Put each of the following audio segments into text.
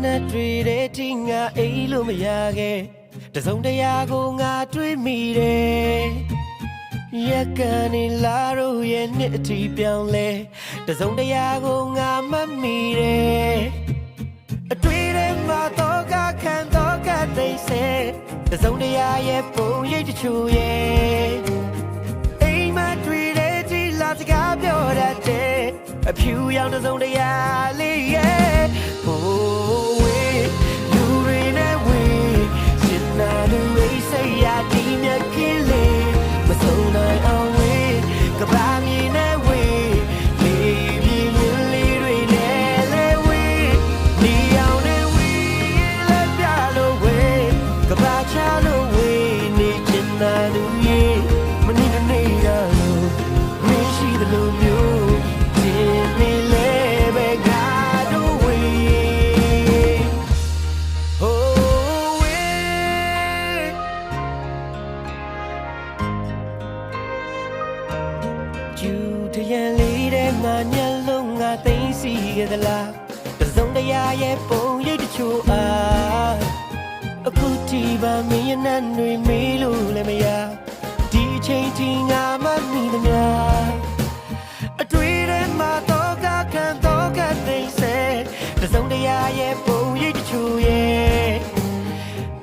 နဲ့တွေ့တဲ့ဒီငါအိမ်လို့မရခဲ့တစုံတရာကိုငါတွေ့မိတယ်ရက်ကနေလာတော့ရဲ့နှစ်အထိပြောင်းလဲတစုံတရာကိုငါမမိတယ်အတွေ့ထဲမှာတော့ကခံတော့ကသိစေတစုံတရာရဲ့ပုံရိပ်တချို့ရဲ့အိမ်မှာတွေ့တဲ့ဒီလာစကားပြောတတ်တဲ့အဖြူရောင်တစုံတရာလေးရဲ့ဟိုဝေးလူတွေနဲ့ဝေးရှင်နာလူအိစိတ်ရဒီမြက်ကင်းလေးမဆုံးနိုင်အောင်ဝေးကဘာမြင်နဲ့ဝေးလေးပြင်းလေးတွေနဲ့လဲဝေးဒီအောင်နဲ့ဝေးလက်ပြလို့ဝေးကဘာချလို့ဝေးနေချင်နာလူရဲ့မနေနေရလို့မင်းရှိတယ်လို့မျိုးတရံလေးတဲ့ငါညလုံးငါသိစီခဲ့သလားတစုံတရာရဲ့ပုံရိပ်တချို့အားအခုဒီပါမင်းရဲ့နဲ့တွေမေးလို့လည်းမရဒီအချိန်ထိငါမမိသမျှအတွေ့ထဲမှာတော့ကခံတော့ကသိစေတစုံတရာရဲ့ပုံရိပ်တချို့ရဲ့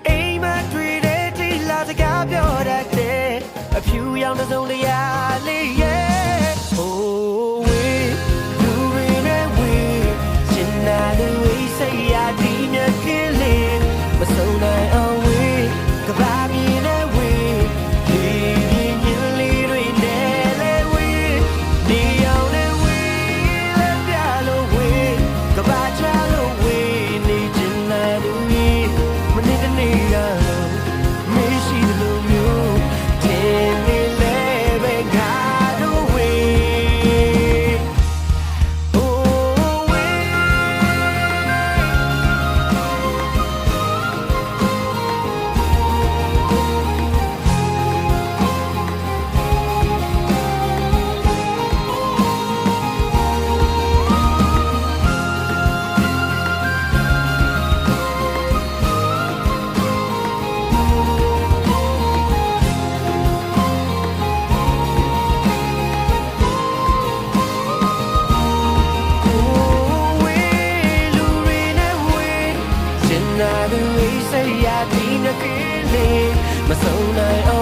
အိမ်မှာတွေ့တဲ့ဒီလာစကားပြောတတ်တဲ့အဖြူရောင်တစုံတရာလေးရဲ့ဆုံးနိုင်အောင်ဝေးကဘာမြင်နဲ့ဝေးလေးပြင်းလေးတွေနဲ့လဲဝေးဒီအောင်နဲ့ဝေးလက်ပြလို့ဝေးကဘာချလို့ဝေးနေချင်တဲ့လူကြီးမနေတနေရလို့မရှိသလိုမျိုးတင်နေလဲပဲငါတို့ဝေးနာလူအိစိတ်ရဒီနကလေးမဆုံးနိုင်